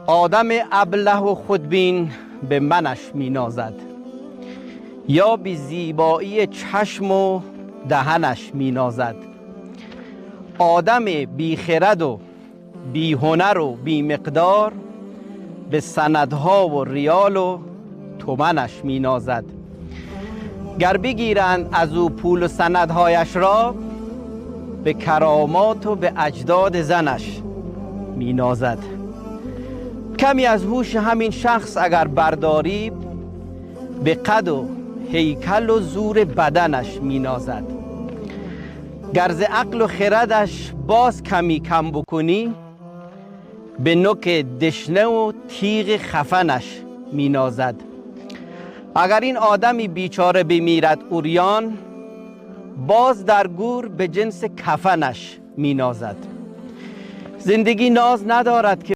آدم ابله و خودبین به منش می نازد، یا بی زیبایی چشم و دهنش می نازد. آدم بی خرد و بی هنر و بی مقدار به سندها و ریال و تومنش می نازد. گر بگیرند از او پول و سندهایش را، به کرامات و به اجداد زنش می نازد. کمی از هوش همین شخص اگر برداری، به قد و هیکل و زور بدنش می نازد. گر ز عقل و خردش باز کمی کم بکنی، به نوک دشنه و تیغ خفنش می نازد. اگر این آدمی بیچاره بمیرد عریان، باز در گور به جنس کفنش می نازد. زندگی ناز ندارد که